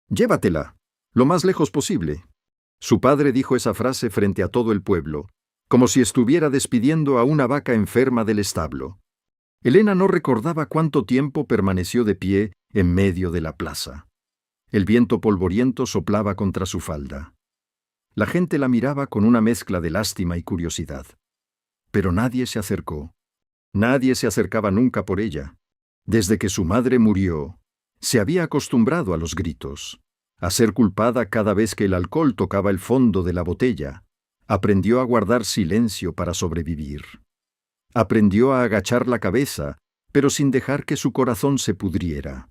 Llévatela, lo más lejos posible. Su padre dijo esa frase frente a todo el pueblo, como si estuviera despidiendo a una vaca enferma del establo. Elena no recordaba cuánto tiempo permaneció de pie en medio de la plaza. El viento polvoriento soplaba contra su falda. La gente la miraba con una mezcla de lástima y curiosidad. Pero nadie se acercó. Nadie se acercaba nunca por ella. Desde que su madre murió, se había acostumbrado a los gritos, a ser culpada cada vez que el alcohol tocaba el fondo de la botella. Aprendió a guardar silencio para sobrevivir. Aprendió a agachar la cabeza, pero sin dejar que su corazón se pudriera.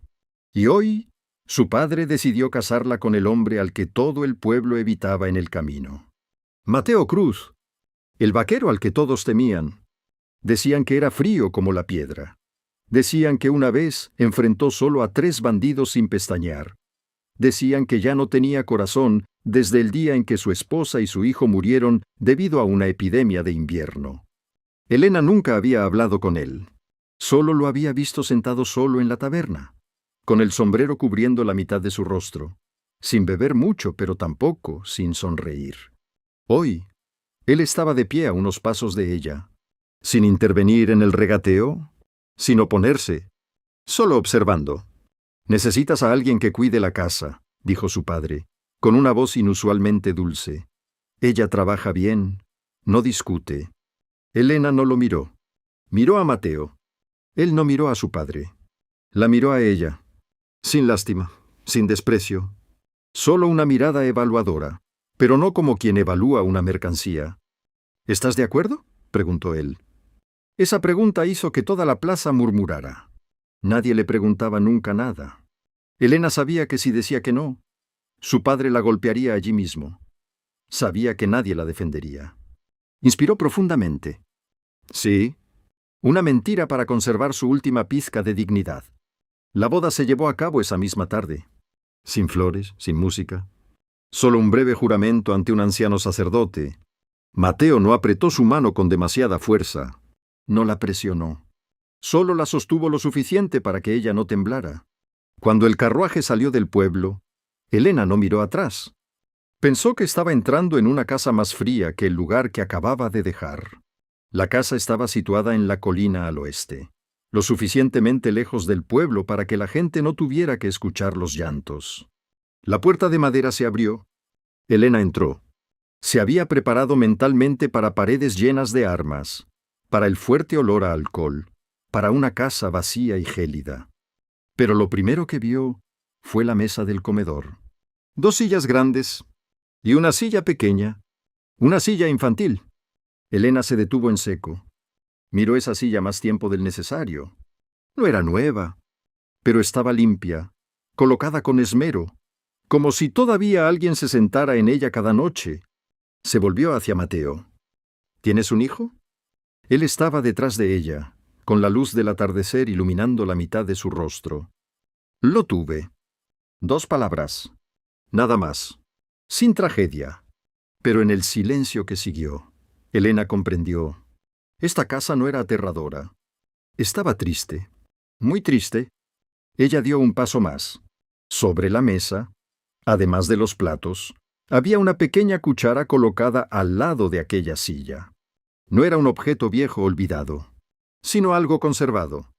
Y hoy, su padre decidió casarla con el hombre al que todo el pueblo evitaba en el camino. Mateo Cruz, el vaquero al que todos temían. Decían que era frío como la piedra. Decían que una vez enfrentó solo a 3 bandidos sin pestañear. Decían que ya no tenía corazón desde el día en que su esposa y su hijo murieron debido a una epidemia de invierno. Elena nunca había hablado con él. Solo lo había visto sentado solo en la taberna, con el sombrero cubriendo la mitad de su rostro, sin beber mucho, pero tampoco sin sonreír. Hoy, él estaba de pie a unos pasos de ella, sin intervenir en el regateo, sin oponerse, solo observando. «Necesitas a alguien que cuide la casa», dijo su padre, con una voz inusualmente dulce. «Ella trabaja bien, no discute». Elena no lo miró. Miró a Mateo. Él no miró a su padre. La miró a ella, sin lástima, sin desprecio. Solo una mirada evaluadora, pero no como quien evalúa una mercancía. «¿Estás de acuerdo?», preguntó él. Esa pregunta hizo que toda la plaza murmurara. Nadie le preguntaba nunca nada. Elena sabía que si decía que no, su padre la golpearía allí mismo. Sabía que nadie la defendería. Inspiró profundamente. Sí, una mentira para conservar su última pizca de dignidad. La boda se llevó a cabo esa misma tarde. Sin flores, sin música. Solo un breve juramento ante un anciano sacerdote. Mateo no apretó su mano con demasiada fuerza. No la presionó. Solo la sostuvo lo suficiente para que ella no temblara. Cuando el carruaje salió del pueblo, Elena no miró atrás. Pensó que estaba entrando en una casa más fría que el lugar que acababa de dejar. La casa estaba situada en la colina al oeste, lo suficientemente lejos del pueblo para que la gente no tuviera que escuchar los llantos. La puerta de madera se abrió. Elena entró. Se había preparado mentalmente para paredes llenas de armas, para el fuerte olor a alcohol, para una casa vacía y gélida. Pero lo primero que vio fue la mesa del comedor. 2 sillas grandes y una silla pequeña, una silla infantil. Elena se detuvo en seco. Miró esa silla más tiempo del necesario. No era nueva, pero estaba limpia, colocada con esmero, como si todavía alguien se sentara en ella cada noche. Se volvió hacia Mateo. ¿Tienes un hijo? Él estaba detrás de ella, con la luz del atardecer iluminando la mitad de su rostro. Lo tuve. 2 palabras. Nada más. Sin tragedia. Pero en el silencio que siguió, Elena comprendió. Esta casa no era aterradora. Estaba triste. Muy triste. Ella dio un paso más. Sobre la mesa, además de los platos, había una pequeña cuchara colocada al lado de aquella silla. No era un objeto viejo olvidado, sino algo conservado,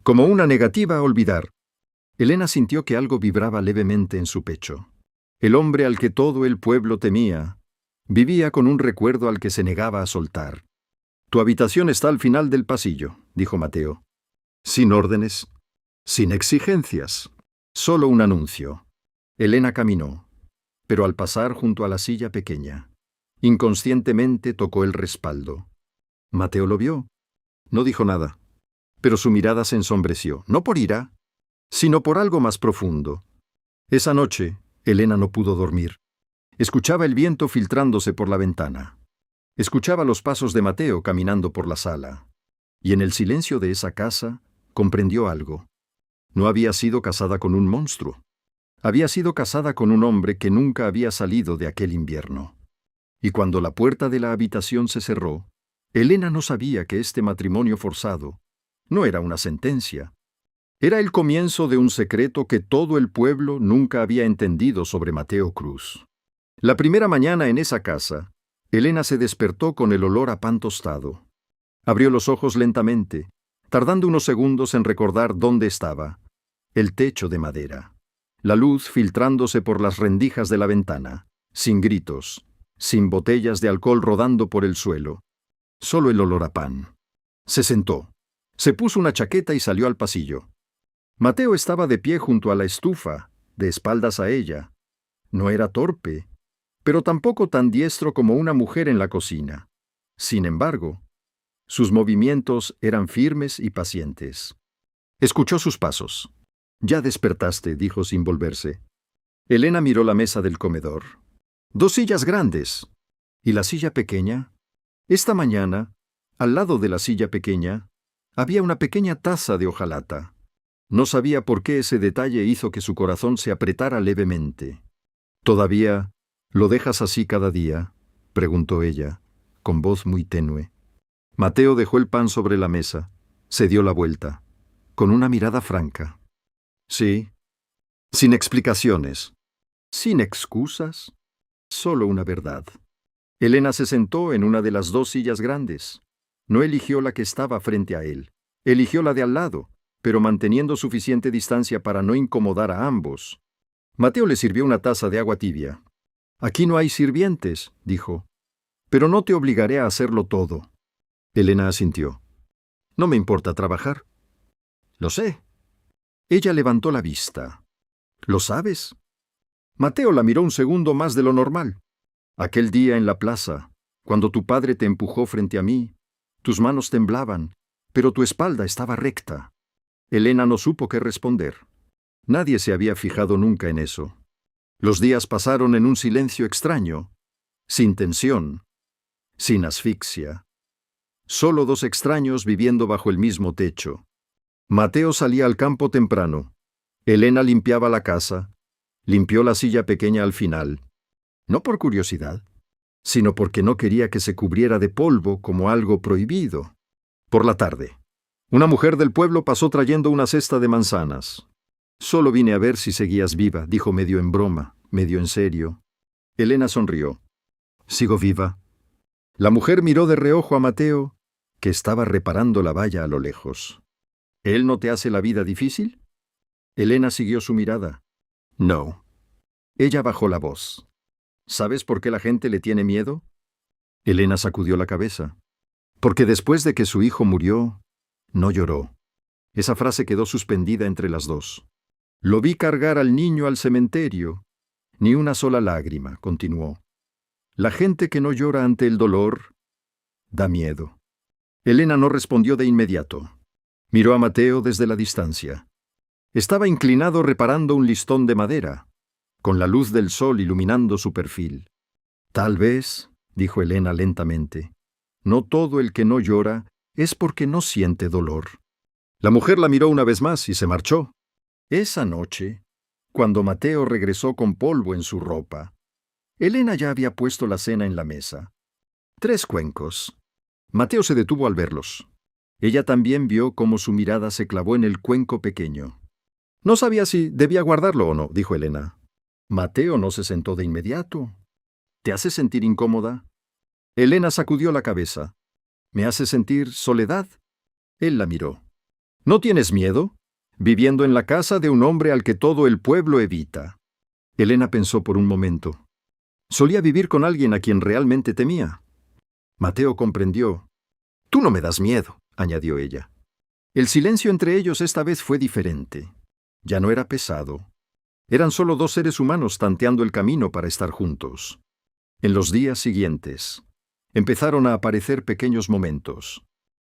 como una negativa a olvidar. Elena sintió que algo vibraba levemente en su pecho. El hombre al que todo el pueblo temía, vivía con un recuerdo al que se negaba a soltar. «Tu habitación está al final del pasillo», dijo Mateo. Sin órdenes, sin exigencias, solo un anuncio. Elena caminó, pero al pasar junto a la silla pequeña, inconscientemente tocó el respaldo. Mateo lo vio. No dijo nada, pero su mirada se ensombreció, no por ira, sino por algo más profundo. Esa noche, Elena no pudo dormir. Escuchaba el viento filtrándose por la ventana. Escuchaba los pasos de Mateo caminando por la sala. Y en el silencio de esa casa, comprendió algo. No había sido casada con un monstruo. Había sido casada con un hombre que nunca había salido de aquel invierno. Y cuando la puerta de la habitación se cerró, Elena no sabía que este matrimonio forzado no era una sentencia, Era el comienzo de un secreto que todo el pueblo nunca había entendido sobre Mateo Cruz. La primera mañana en esa casa, Elena se despertó con el olor a pan tostado. Abrió los ojos lentamente, tardando unos segundos en recordar dónde estaba. El techo de madera. La luz filtrándose por las rendijas de la ventana, sin gritos, sin botellas de alcohol rodando por el suelo. Solo el olor a pan. Se sentó. Se puso una chaqueta y salió al pasillo. Mateo estaba de pie junto a la estufa, de espaldas a ella. No era torpe, pero tampoco tan diestro como una mujer en la cocina. Sin embargo, sus movimientos eran firmes y pacientes. Escuchó sus pasos. «Ya despertaste», dijo sin volverse. Elena miró la mesa del comedor. 2 sillas grandes. ¿Y la silla pequeña? Esta mañana, al lado de la silla pequeña, había una pequeña taza de hojalata. No sabía por qué ese detalle hizo que su corazón se apretara levemente. «¿Todavía lo dejas así cada día?», preguntó ella, con voz muy tenue. Mateo dejó el pan sobre la mesa, se dio la vuelta, con una mirada franca. «Sí, sin explicaciones, sin excusas, solo una verdad». Elena se sentó en una de las 2 sillas grandes. No eligió la que estaba frente a él, eligió la de al lado, pero manteniendo suficiente distancia para no incomodar a ambos. Mateo le sirvió una taza de agua tibia. «Aquí no hay sirvientes», dijo, «pero no te obligaré a hacerlo todo». Elena asintió. «No me importa trabajar». «Lo sé». Ella levantó la vista. «¿Lo sabes?» Mateo la miró un segundo más de lo normal. «Aquel día en la plaza, cuando tu padre te empujó frente a mí, tus manos temblaban, pero tu espalda estaba recta». Elena no supo qué responder. Nadie se había fijado nunca en eso. Los días pasaron en un silencio extraño, sin tensión, sin asfixia. Solo 2 extraños viviendo bajo el mismo techo. Mateo salía al campo temprano. Elena limpiaba la casa, limpió la silla pequeña al final. No por curiosidad, sino porque no quería que se cubriera de polvo como algo prohibido. Por la tarde, una mujer del pueblo pasó trayendo una cesta de manzanas. «Solo vine a ver si seguías viva», dijo medio en broma, medio en serio. Elena sonrió. «Sigo viva». La mujer miró de reojo a Mateo, que estaba reparando la valla a lo lejos. «¿Él no te hace la vida difícil?» Elena siguió su mirada. «No». Ella bajó la voz. «¿Sabes por qué la gente le tiene miedo?» Elena sacudió la cabeza. «Porque después de que su hijo murió, no lloró». Esa frase quedó suspendida entre las dos. «Lo vi cargar al niño al cementerio. Ni una sola lágrima», continuó. «La gente que no llora ante el dolor da miedo». Elena no respondió de inmediato. Miró a Mateo desde la distancia. Estaba inclinado reparando un listón de madera, con la luz del sol iluminando su perfil. «Tal vez», dijo Elena lentamente, «no todo el que no llora es porque no siente dolor». La mujer la miró una vez más y se marchó. Esa noche, cuando Mateo regresó con polvo en su ropa, Elena ya había puesto la cena en la mesa. 3 cuencos. Mateo se detuvo al verlos. Ella también vio cómo su mirada se clavó en el cuenco pequeño. «No sabía si debía guardarlo o no», dijo Elena. Mateo no se sentó de inmediato. «¿Te hace sentir incómoda?» Elena sacudió la cabeza. «¿Me hace sentir soledad?» Él la miró. «¿No tienes miedo? Viviendo en la casa de un hombre al que todo el pueblo evita». Elena pensó por un momento. Solía vivir con alguien a quien realmente temía. Mateo comprendió. «Tú no me das miedo», añadió ella. El silencio entre ellos esta vez fue diferente. Ya no era pesado. Eran solo 2 seres humanos tanteando el camino para estar juntos. En los días siguientes, empezaron a aparecer pequeños momentos.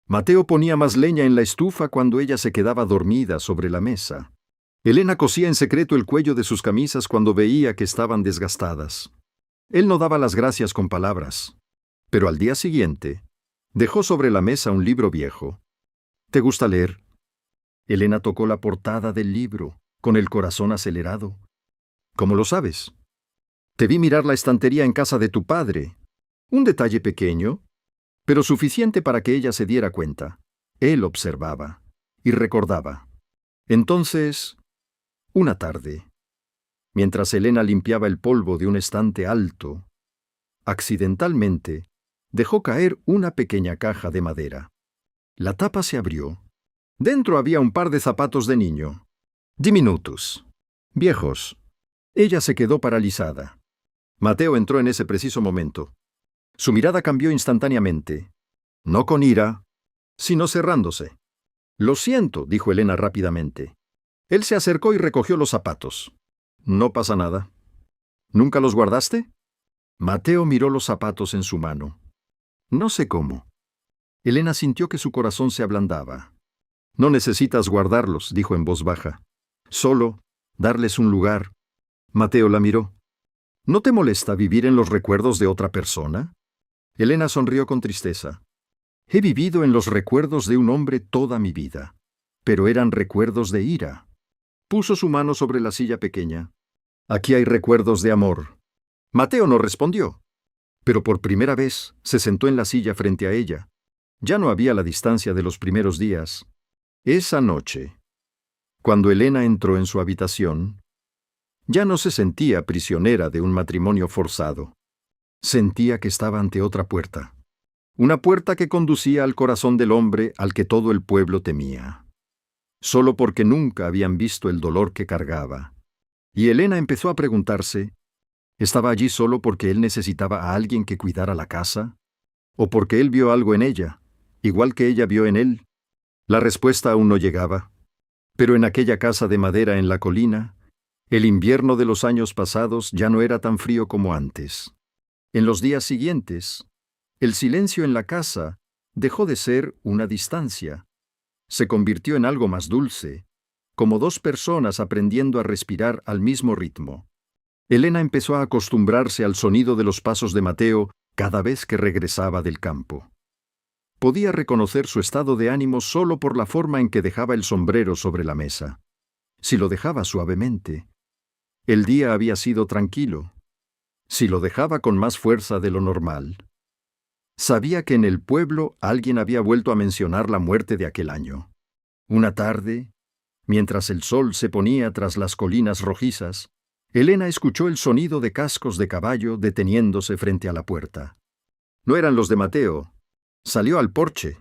Mateo ponía más leña en la estufa cuando ella se quedaba dormida sobre la mesa. Elena cosía en secreto el cuello de sus camisas cuando veía que estaban desgastadas. Él no daba las gracias con palabras, pero al día siguiente dejó sobre la mesa un libro viejo. «¿Te gusta leer?» Elena tocó la portada del libro, con el corazón acelerado. «¿Cómo lo sabes?» «Te vi mirar la estantería en casa de tu padre. Un detalle pequeño, pero suficiente para que ella se diera cuenta. Él observaba y recordaba. Entonces, una tarde, mientras Elena limpiaba el polvo de un estante alto, accidentalmente, dejó caer una pequeña caja de madera. La tapa se abrió. Dentro había un par de zapatos de niño, diminutos, viejos. Ella se quedó paralizada. Mateo entró en ese preciso momento. Su mirada cambió instantáneamente, no con ira, sino cerrándose. «Lo siento», dijo Elena rápidamente. Él se acercó y recogió los zapatos. «No pasa nada». «¿Nunca los guardaste?» Mateo miró los zapatos en su mano. «No sé cómo». Elena sintió que su corazón se ablandaba. «No necesitas guardarlos», dijo en voz baja. «Solo darles un lugar». Mateo la miró. «¿No te molesta vivir en los recuerdos de otra persona?» Elena sonrió con tristeza. «He vivido en los recuerdos de un hombre toda mi vida, pero eran recuerdos de ira». Puso su mano sobre la silla pequeña. «Aquí hay recuerdos de amor». Mateo no respondió, pero por primera vez se sentó en la silla frente a ella. Ya no había la distancia de los primeros días. Esa noche, cuando Elena entró en su habitación, ya no se sentía prisionera de un matrimonio forzado. Sentía que estaba ante otra puerta. Una puerta que conducía al corazón del hombre al que todo el pueblo temía. Solo porque nunca habían visto el dolor que cargaba. Y Elena empezó a preguntarse, ¿estaba allí solo porque él necesitaba a alguien que cuidara la casa? ¿O porque él vio algo en ella, igual que ella vio en él? La respuesta aún no llegaba. Pero en aquella casa de madera en la colina, el invierno de los años pasados ya no era tan frío como antes. En los días siguientes, el silencio en la casa dejó de ser una distancia. Se convirtió en algo más dulce, como dos personas aprendiendo a respirar al mismo ritmo. Elena empezó a acostumbrarse al sonido de los pasos de Mateo cada vez que regresaba del campo. Podía reconocer su estado de ánimo solo por la forma en que dejaba el sombrero sobre la mesa. Si lo dejaba suavemente, el día había sido tranquilo. Si lo dejaba con más fuerza de lo normal, sabía que en el pueblo alguien había vuelto a mencionar la muerte de aquel año. Una tarde, mientras el sol se ponía tras las colinas rojizas, Elena escuchó el sonido de cascos de caballo deteniéndose frente a la puerta. No eran los de Mateo. Salió al porche.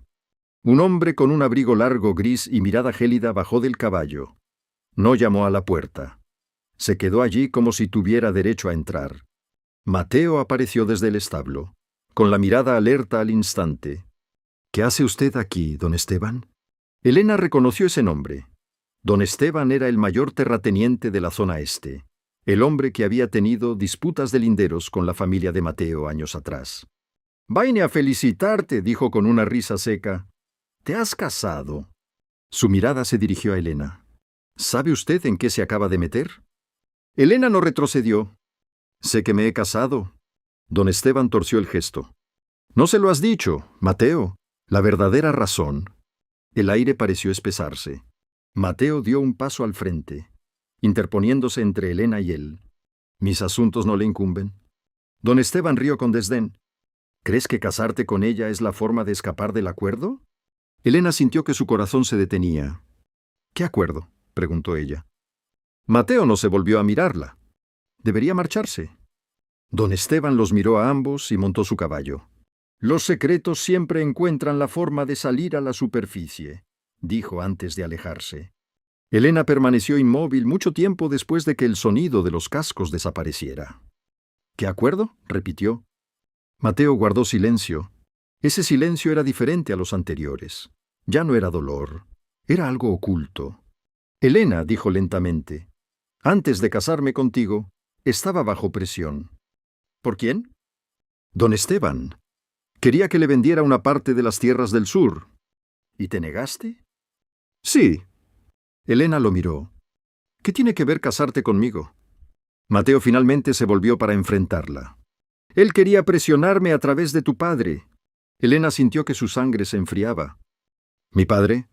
Un hombre con un abrigo largo gris y mirada gélida bajó del caballo. No llamó a la puerta. Se quedó allí como si tuviera derecho a entrar. Mateo apareció desde el establo, con la mirada alerta al instante. «¿Qué hace usted aquí, don Esteban?» Elena reconoció ese nombre. Don Esteban era el mayor terrateniente de la zona este, el hombre que había tenido disputas de linderos con la familia de Mateo años atrás. «Vine a felicitarte», dijo con una risa seca. «¿Te has casado?» Su mirada se dirigió a Elena. «¿Sabe usted en qué se acaba de meter?» Elena no retrocedió. «Sé que me he casado». Don Esteban torció el gesto. «No se lo has dicho, Mateo, la verdadera razón». El aire pareció espesarse. Mateo dio un paso al frente, interponiéndose entre Elena y él. «¿Mis asuntos no le incumben?» Don Esteban rió con desdén. «¿Crees que casarte con ella es la forma de escapar del acuerdo?» Elena sintió que su corazón se detenía. «¿Qué acuerdo?», preguntó ella. Mateo no se volvió a mirarla. Debería marcharse. Don Esteban los miró a ambos y montó su caballo. «Los secretos siempre encuentran la forma de salir a la superficie», dijo antes de alejarse. Elena permaneció inmóvil mucho tiempo después de que el sonido de los cascos desapareciera. «¿Qué acuerdo?», repitió. Mateo guardó silencio. Ese silencio era diferente a los anteriores. Ya no era dolor, era algo oculto. «Elena», dijo lentamente, «antes de casarme contigo, estaba bajo presión». «¿Por quién?» «Don Esteban. Quería que le vendiera una parte de las tierras del sur». «¿Y te negaste?» «Sí». Elena lo miró. «¿Qué tiene que ver casarte conmigo?» Mateo finalmente se volvió para enfrentarla. «Él quería presionarme a través de tu padre». Elena sintió que su sangre se enfriaba. «¿Mi padre?»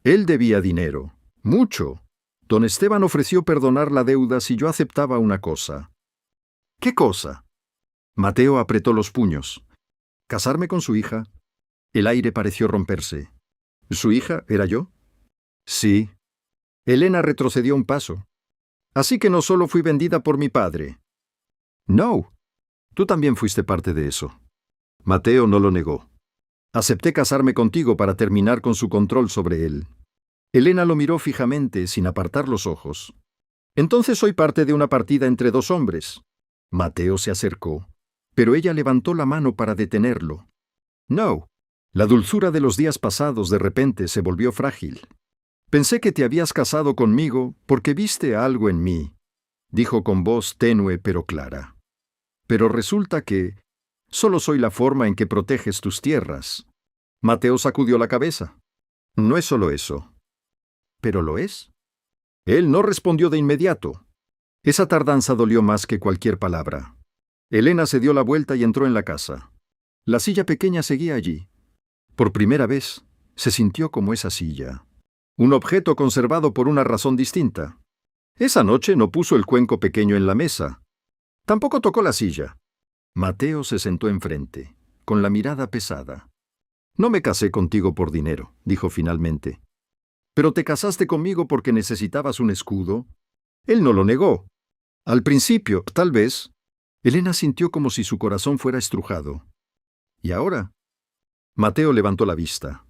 «Él debía dinero. Mucho. Don Esteban ofreció perdonar la deuda si yo aceptaba una cosa». «¿Qué cosa?» Mateo apretó los puños. «Casarme con su hija». El aire pareció romperse. «¿Su hija era yo?» «Sí». Elena retrocedió un paso. Así que no solo fui vendida por mi padre. No, tú también fuiste parte de eso. Mateo no lo negó. Acepté casarme contigo para terminar con su control sobre él. Elena lo miró fijamente, sin apartar los ojos. Entonces soy parte de una partida entre dos hombres. Mateo se acercó, pero ella levantó la mano para detenerlo. No. La dulzura de los días pasados de repente se volvió frágil. Pensé que te habías casado conmigo porque viste algo en mí, dijo con voz tenue pero clara. Pero resulta que solo soy la forma en que proteges tus tierras. Mateo sacudió la cabeza. No es solo eso. ¿Pero lo es? Él no respondió de inmediato. Esa tardanza dolió más que cualquier palabra. Elena se dio la vuelta y entró en la casa. La silla pequeña seguía allí. Por primera vez, se sintió como esa silla. Un objeto conservado por una razón distinta. Esa noche no puso el cuenco pequeño en la mesa. Tampoco tocó la silla. Mateo se sentó enfrente, con la mirada pesada. No me casé contigo por dinero, dijo finalmente. ¿Pero te casaste conmigo porque necesitabas un escudo? Él no lo negó. Al principio, tal vez. Elena sintió como si su corazón fuera estrujado. ¿Y ahora? Mateo levantó la vista.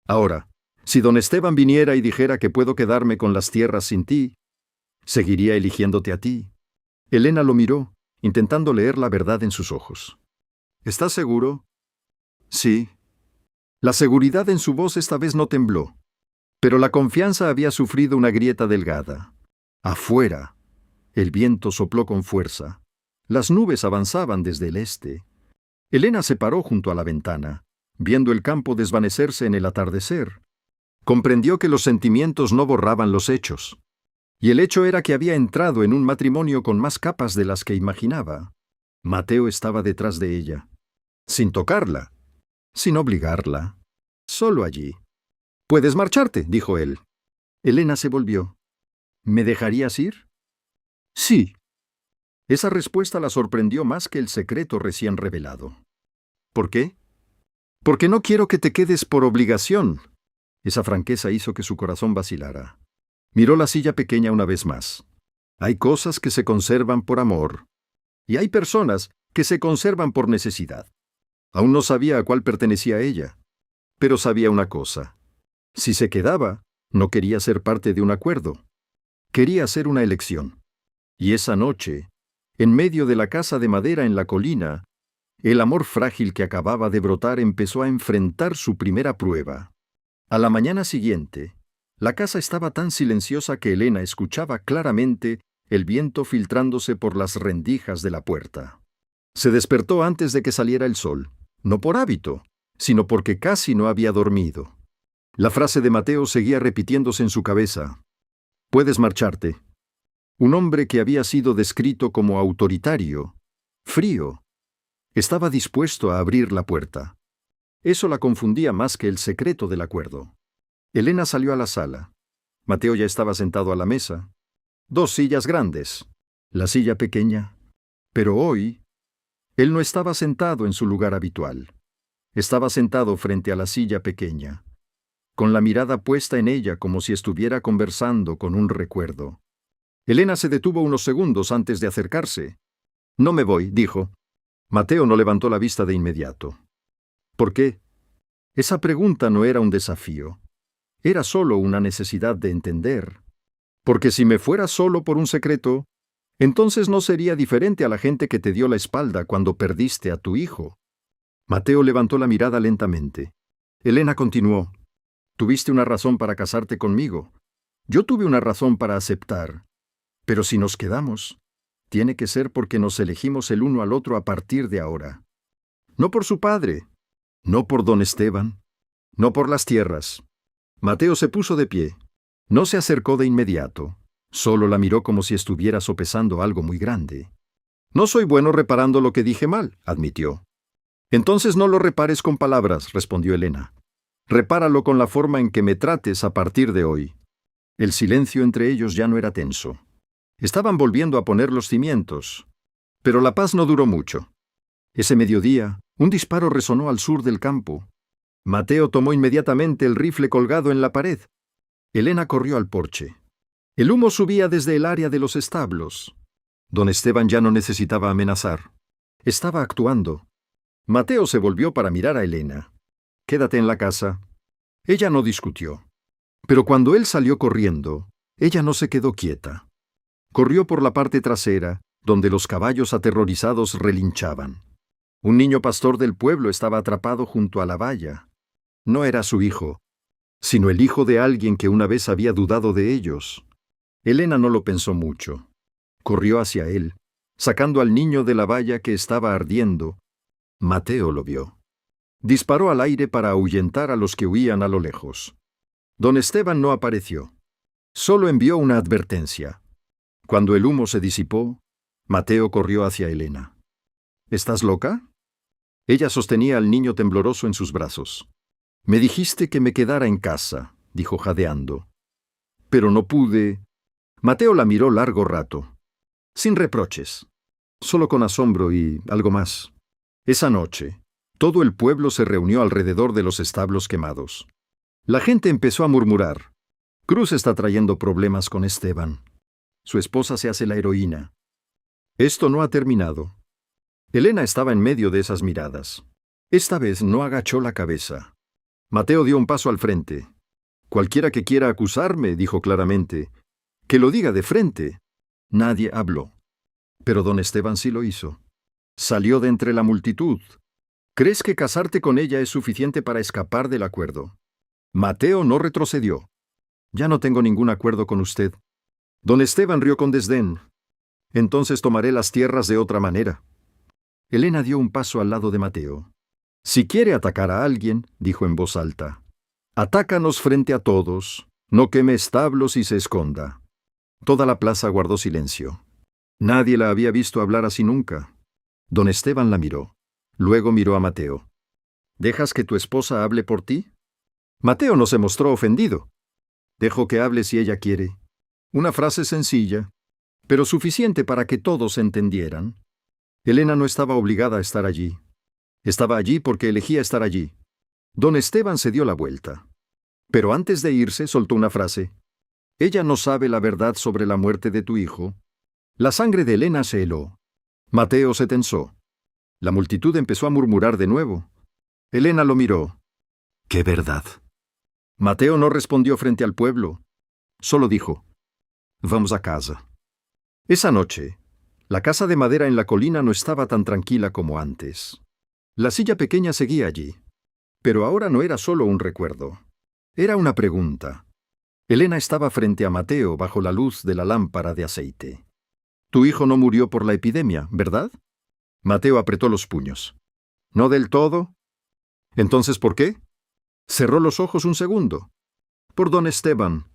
Ahora, si don Esteban viniera y dijera que puedo quedarme con las tierras sin ti, seguiría eligiéndote a ti. Elena lo miró, intentando leer la verdad en sus ojos. ¿Estás seguro? Sí. La seguridad en su voz esta vez no tembló, pero la confianza había sufrido una grieta delgada. Afuera, el viento sopló con fuerza. Las nubes avanzaban desde el este. Elena se paró junto a la ventana, viendo el campo desvanecerse en el atardecer. Comprendió que los sentimientos no borraban los hechos. Y el hecho era que había entrado en un matrimonio con más capas de las que imaginaba. Mateo estaba detrás de ella, sin tocarla, sin obligarla, solo allí. «Puedes marcharte», dijo él. Elena se volvió. «¿Me dejarías ir?» «Sí». Esa respuesta la sorprendió más que el secreto recién revelado. «¿Por qué?» «Porque no quiero que te quedes por obligación». Esa franqueza hizo que su corazón vacilara. Miró la silla pequeña una vez más. Hay cosas que se conservan por amor, y hay personas que se conservan por necesidad. Aún no sabía a cuál pertenecía ella, pero sabía una cosa. Si se quedaba, no quería ser parte de un acuerdo. Quería hacer una elección. Y esa noche, en medio de la casa de madera en la colina, el amor frágil que acababa de brotar empezó a enfrentar su primera prueba. A la mañana siguiente, la casa estaba tan silenciosa que Elena escuchaba claramente el viento filtrándose por las rendijas de la puerta. Se despertó antes de que saliera el sol, no por hábito, sino porque casi no había dormido. La frase de Mateo seguía repitiéndose en su cabeza. «Puedes marcharte». Un hombre que había sido descrito como autoritario, frío, estaba dispuesto a abrir la puerta. Eso la confundía más que el secreto del acuerdo. Elena salió a la sala. Mateo ya estaba sentado a la mesa. 2 sillas grandes, la silla pequeña. Pero hoy, él no estaba sentado en su lugar habitual. Estaba sentado frente a la silla pequeña, con la mirada puesta en ella como si estuviera conversando con un recuerdo. Elena se detuvo unos segundos antes de acercarse. «No me voy», dijo. Mateo no levantó la vista de inmediato. ¿Por qué? Esa pregunta no era un desafío. Era solo una necesidad de entender. Porque si me fuera solo por un secreto, entonces no sería diferente a la gente que te dio la espalda cuando perdiste a tu hijo. Mateo levantó la mirada lentamente. Elena continuó. Tuviste una razón para casarte conmigo. Yo tuve una razón para aceptar. Pero si nos quedamos, tiene que ser porque nos elegimos el uno al otro a partir de ahora. No por su padre, no por don Esteban, no por las tierras. Mateo se puso de pie. No se acercó de inmediato. Solo la miró como si estuviera sopesando algo muy grande. «No soy bueno reparando lo que dije mal», admitió. «Entonces no lo repares con palabras», respondió Elena. «Repáralo con la forma en que me trates a partir de hoy». El silencio entre ellos ya no era tenso. Estaban volviendo a poner los cimientos. Pero la paz no duró mucho. Ese mediodía, un disparo resonó al sur del campo. Mateo tomó inmediatamente el rifle colgado en la pared. Elena corrió al porche. El humo subía desde el área de los establos. Don Esteban ya no necesitaba amenazar. Estaba actuando. Mateo se volvió para mirar a Elena. «Quédate en la casa». Ella no discutió. Pero cuando él salió corriendo, ella no se quedó quieta. Corrió por la parte trasera, donde los caballos aterrorizados relinchaban. Un niño pastor del pueblo estaba atrapado junto a la valla. No era su hijo, sino el hijo de alguien que una vez había dudado de ellos. Elena no lo pensó mucho. Corrió hacia él, sacando al niño de la valla que estaba ardiendo. Mateo lo vio. Disparó al aire para ahuyentar a los que huían a lo lejos. Don Esteban no apareció. Solo envió una advertencia. Cuando el humo se disipó, Mateo corrió hacia Elena. «¿Estás loca?» Ella sostenía al niño tembloroso en sus brazos. «Me dijiste que me quedara en casa», dijo jadeando. «Pero no pude». Mateo la miró largo rato, sin reproches, solo con asombro y algo más. Esa noche, todo el pueblo se reunió alrededor de los establos quemados. La gente empezó a murmurar: «Cruz está trayendo problemas con Esteban. Su esposa se hace la heroína». Esto no ha terminado. Elena estaba en medio de esas miradas. Esta vez no agachó la cabeza. Mateo dio un paso al frente. «Cualquiera que quiera acusarme», dijo claramente, «que lo diga de frente». Nadie habló. Pero don Esteban sí lo hizo. Salió de entre la multitud. «¿Crees que casarte con ella es suficiente para escapar del acuerdo?» Mateo no retrocedió. «Ya no tengo ningún acuerdo con usted». Don Esteban rió con desdén. «Entonces tomaré las tierras de otra manera». Elena dio un paso al lado de Mateo. «Si quiere atacar a alguien», dijo en voz alta, «atácanos frente a todos, no queme establos y se esconda». Toda la plaza guardó silencio. Nadie la había visto hablar así nunca. Don Esteban la miró. Luego miró a Mateo. «¿Dejas que tu esposa hable por ti?» Mateo no se mostró ofendido. «Dejo que hable si ella quiere». Una frase sencilla, pero suficiente para que todos entendieran. Elena no estaba obligada a estar allí. Estaba allí porque elegía estar allí. Don Esteban se dio la vuelta. Pero antes de irse soltó una frase. «Ella no sabe la verdad sobre la muerte de tu hijo». La sangre de Elena se heló. Mateo se tensó. La multitud empezó a murmurar de nuevo. Elena lo miró. «¿Qué verdad?» Mateo no respondió frente al pueblo. Solo dijo: «Vamos a casa». Esa noche, la casa de madera en la colina no estaba tan tranquila como antes. La silla pequeña seguía allí. Pero ahora no era solo un recuerdo. Era una pregunta. Elena estaba frente a Mateo bajo la luz de la lámpara de aceite. «Tu hijo no murió por la epidemia, ¿verdad?» Mateo apretó los puños. «¿No del todo?» «¿Entonces por qué?» Cerró los ojos un segundo. «Por don Esteban».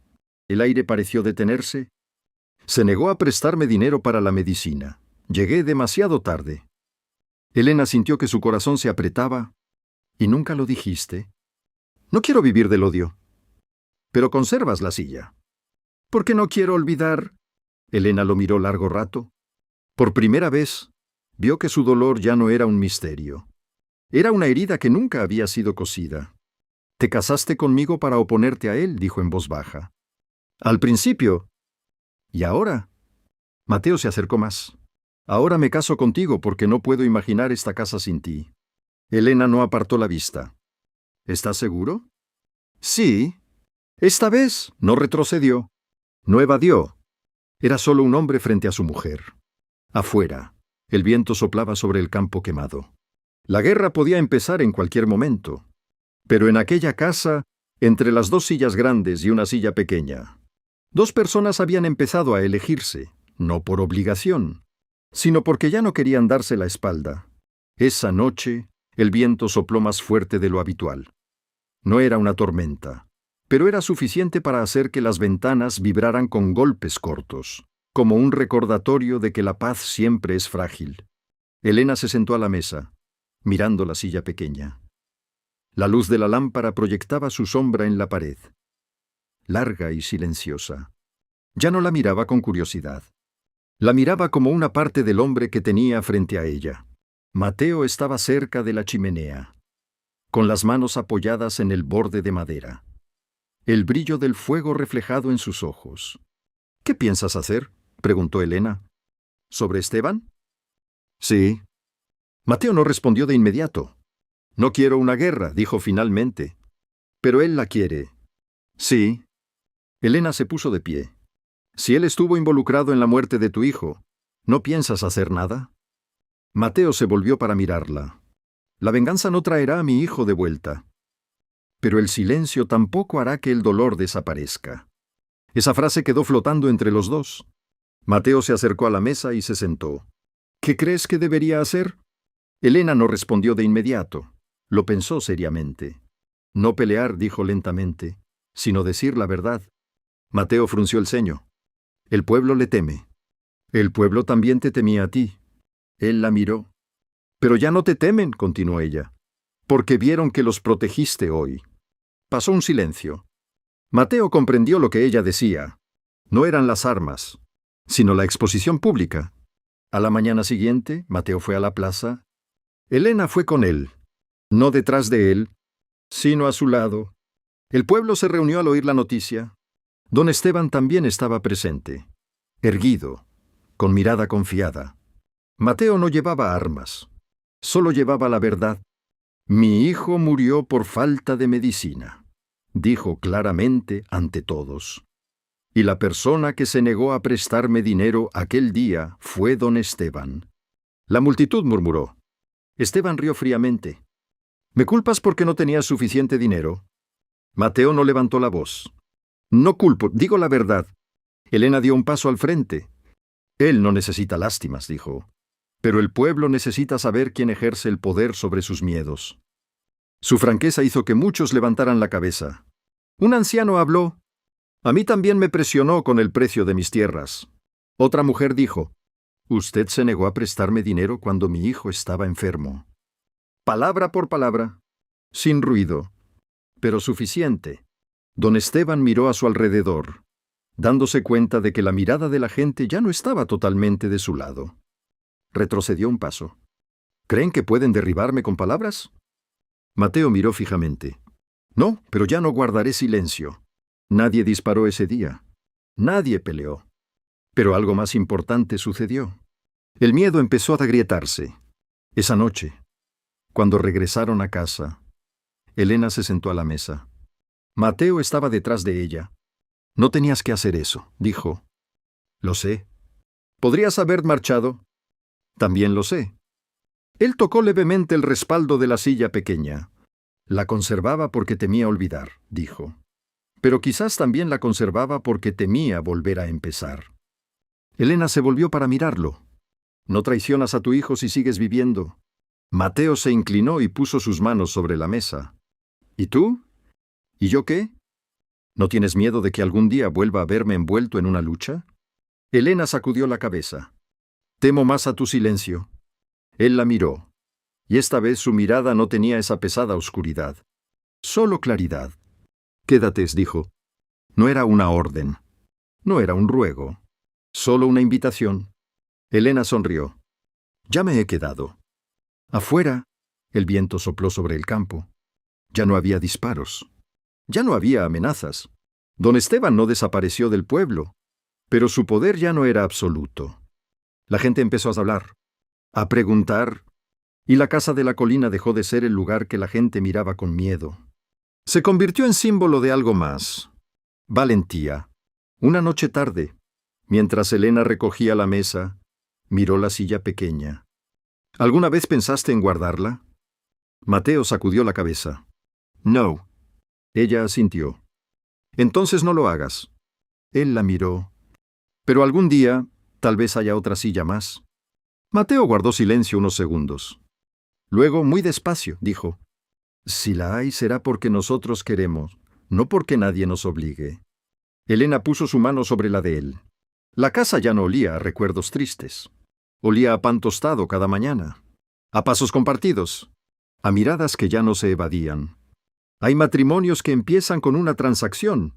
El aire pareció detenerse. «Se negó a prestarme dinero para la medicina. Llegué demasiado tarde». Elena sintió que su corazón se apretaba. «¿Y nunca lo dijiste?» «No quiero vivir del odio». «Pero conservas la silla». «Porque no quiero olvidar». Elena lo miró largo rato. Por primera vez, vio que su dolor ya no era un misterio. Era una herida que nunca había sido cosida. «Te casaste conmigo para oponerte a él», dijo en voz baja. «Al principio». «¿Y ahora?» Mateo se acercó más. «Ahora me caso contigo porque no puedo imaginar esta casa sin ti». Elena no apartó la vista. «¿Estás seguro?» «Sí». Esta vez no retrocedió. No evadió. Era solo un hombre frente a su mujer. Afuera, el viento soplaba sobre el campo quemado. La guerra podía empezar en cualquier momento. Pero en aquella casa, entre las dos sillas grandes y una silla pequeña, dos personas habían empezado a elegirse, no por obligación, sino porque ya no querían darse la espalda. Esa noche, el viento sopló más fuerte de lo habitual. No era una tormenta, pero era suficiente para hacer que las ventanas vibraran con golpes cortos, como un recordatorio de que la paz siempre es frágil. Elena se sentó a la mesa, mirando la silla pequeña. La luz de la lámpara proyectaba su sombra en la pared, larga y silenciosa. Ya no la miraba con curiosidad. La miraba como una parte del hombre que tenía frente a ella. Mateo estaba cerca de la chimenea, con las manos apoyadas en el borde de madera. El brillo del fuego reflejado en sus ojos. ¿Qué piensas hacer?, preguntó Elena. ¿Sobre Esteban? Sí. Mateo no respondió de inmediato. No quiero una guerra, dijo finalmente. Pero él la quiere. Sí. Elena se puso de pie. Si él estuvo involucrado en la muerte de tu hijo, ¿no piensas hacer nada? Mateo se volvió para mirarla. La venganza no traerá a mi hijo de vuelta. Pero el silencio tampoco hará que el dolor desaparezca. Esa frase quedó flotando entre los dos. Mateo se acercó a la mesa y se sentó. ¿Qué crees que debería hacer? Elena no respondió de inmediato. Lo pensó seriamente. No pelear, dijo lentamente, sino decir la verdad. Mateo frunció el ceño. El pueblo le teme. El pueblo también te temía a ti. Él la miró. Pero ya no te temen, continuó ella, porque vieron que los protegiste hoy. Pasó un silencio. Mateo comprendió lo que ella decía. No eran las armas, sino la exposición pública. A la mañana siguiente, Mateo fue a la plaza. Elena fue con él, no detrás de él, sino a su lado. El pueblo se reunió al oír la noticia. Don Esteban también estaba presente, erguido, con mirada confiada. Mateo no llevaba armas, solo llevaba la verdad. Mi hijo murió por falta de medicina, dijo claramente ante todos. Y la persona que se negó a prestarme dinero aquel día fue don Esteban. La multitud murmuró. Esteban rió fríamente. ¿Me culpas porque no tenías suficiente dinero? Mateo no levantó la voz. No culpo, digo la verdad. Elena dio un paso al frente. Él no necesita lástimas, dijo. Pero el pueblo necesita saber quién ejerce el poder sobre sus miedos. Su franqueza hizo que muchos levantaran la cabeza. Un anciano habló. A mí también me presionó con el precio de mis tierras. Otra mujer dijo, usted se negó a prestarme dinero cuando mi hijo estaba enfermo. Palabra por palabra, sin ruido, pero suficiente. Don Esteban miró a su alrededor, dándose cuenta de que la mirada de la gente ya no estaba totalmente de su lado. Retrocedió un paso. ¿Creen que pueden derribarme con palabras? Mateo miró fijamente. No, pero ya no guardaré silencio. Nadie disparó ese día. Nadie peleó. Pero algo más importante sucedió. El miedo empezó a agrietarse. Esa noche, cuando regresaron a casa, Elena se sentó a la mesa. Mateo estaba detrás de ella. No tenías que hacer eso, dijo. Lo sé. ¿Podrías haber marchado? También lo sé. Él tocó levemente el respaldo de la silla pequeña. La conservaba porque temía olvidar, dijo. Pero quizás también la conservaba porque temía volver a empezar. Elena se volvió para mirarlo. No traicionas a tu hijo si sigues viviendo. Mateo se inclinó y puso sus manos sobre la mesa. ¿Y tú? ¿Y yo qué? ¿No tienes miedo de que algún día vuelva a verme envuelto en una lucha? Elena sacudió la cabeza. Temo más a tu silencio. Él la miró, y esta vez su mirada no tenía esa pesada oscuridad. Solo claridad. Quédate, dijo. No era una orden. No era un ruego. Solo una invitación. Elena sonrió. Ya me he quedado. Afuera, el viento sopló sobre el campo. Ya no había disparos. Ya no había amenazas. Don Esteban no desapareció del pueblo, pero su poder ya no era absoluto. La gente empezó a hablar, a preguntar, y la casa de la colina dejó de ser el lugar que la gente miraba con miedo. Se convirtió en símbolo de algo más. Valentía. Una noche tarde, mientras Elena recogía la mesa, miró la silla pequeña. ¿Alguna vez pensaste en guardarla? Mateo sacudió la cabeza. No. Ella asintió. Entonces no lo hagas. Él la miró. Pero algún día, tal vez haya otra silla más. Mateo guardó silencio unos segundos. Luego, muy despacio, dijo, si la hay será porque nosotros queremos, no porque nadie nos obligue. Elena puso su mano sobre la de él. La casa ya no olía a recuerdos tristes. Olía a pan tostado cada mañana, a pasos compartidos, a miradas que ya no se evadían. Hay matrimonios que empiezan con una transacción.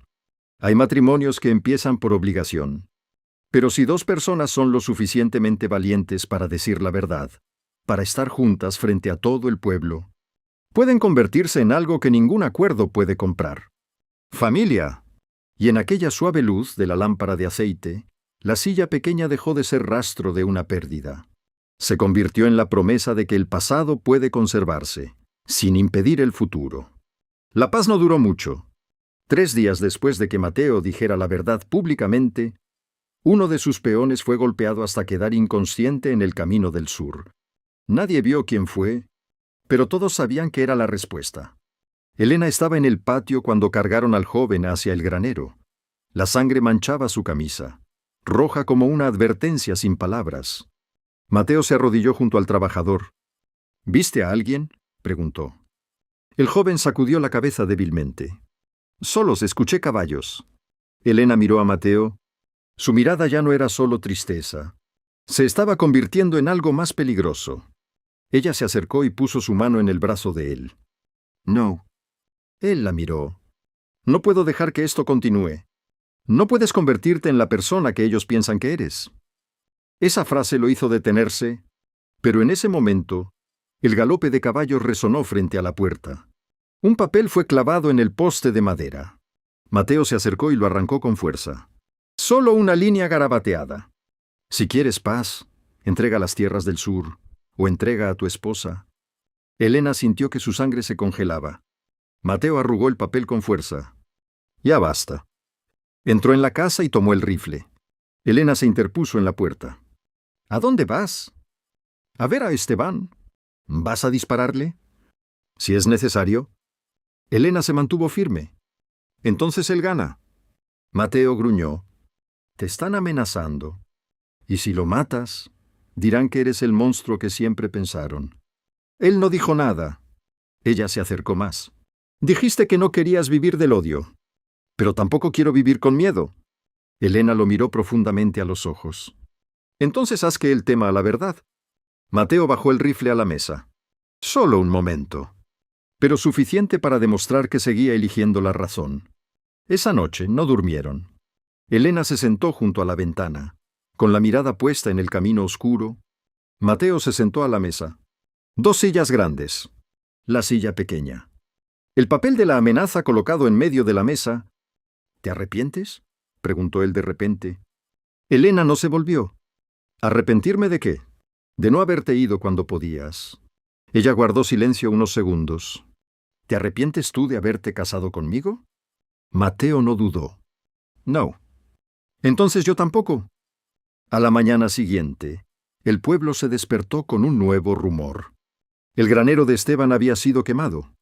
Hay matrimonios que empiezan por obligación. Pero si dos personas son lo suficientemente valientes para decir la verdad, para estar juntas frente a todo el pueblo, pueden convertirse en algo que ningún acuerdo puede comprar. Familia. Y en aquella suave luz de la lámpara de aceite, la silla pequeña dejó de ser rastro de una pérdida. Se convirtió en la promesa de que el pasado puede conservarse, sin impedir el futuro. La paz no duró mucho. 3 días después de que Mateo dijera la verdad públicamente, uno de sus peones fue golpeado hasta quedar inconsciente en el camino del sur. Nadie vio quién fue, pero todos sabían que era la respuesta. Elena estaba en el patio cuando cargaron al joven hacia el granero. La sangre manchaba su camisa, roja como una advertencia sin palabras. Mateo se arrodilló junto al trabajador. ¿Viste a alguien?, preguntó. El joven sacudió la cabeza débilmente. Solos escuché caballos. Elena miró a Mateo. Su mirada ya no era solo tristeza. Se estaba convirtiendo en algo más peligroso. Ella se acercó y puso su mano en el brazo de él. No. Él la miró. No puedo dejar que esto continúe. No puedes convertirte en la persona que ellos piensan que eres. Esa frase lo hizo detenerse, pero en ese momento, el galope de caballos resonó frente a la puerta. Un papel fue clavado en el poste de madera. Mateo se acercó y lo arrancó con fuerza. Solo una línea garabateada. Si quieres paz, entrega las tierras del sur, o entrega a tu esposa. Elena sintió que su sangre se congelaba. Mateo arrugó el papel con fuerza. Ya basta. Entró en la casa y tomó el rifle. Elena se interpuso en la puerta. ¿A dónde vas? A ver a Esteban. ¿Vas a dispararle? Si es necesario. Elena se mantuvo firme. Entonces él gana. Mateo gruñó. Te están amenazando. Y si lo matas, dirán que eres el monstruo que siempre pensaron. Él no dijo nada. Ella se acercó más. Dijiste que no querías vivir del odio. Pero tampoco quiero vivir con miedo. Elena lo miró profundamente a los ojos. Entonces haz que él tema la verdad. Mateo bajó el rifle a la mesa. Solo un momento. Pero suficiente para demostrar que seguía eligiendo la razón. Esa noche no durmieron. Elena se sentó junto a la ventana, con la mirada puesta en el camino oscuro. Mateo se sentó a la mesa. 2 sillas grandes. La silla pequeña. El papel de la amenaza colocado en medio de la mesa. ¿Te arrepientes?, preguntó él de repente. Elena no se volvió. ¿Arrepentirme de qué? De no haberte ido cuando podías. Ella guardó silencio unos segundos. ¿Te arrepientes tú de haberte casado conmigo? Mateo no dudó. No. Entonces yo tampoco. A la mañana siguiente, el pueblo se despertó con un nuevo rumor. El granero de Esteban había sido quemado.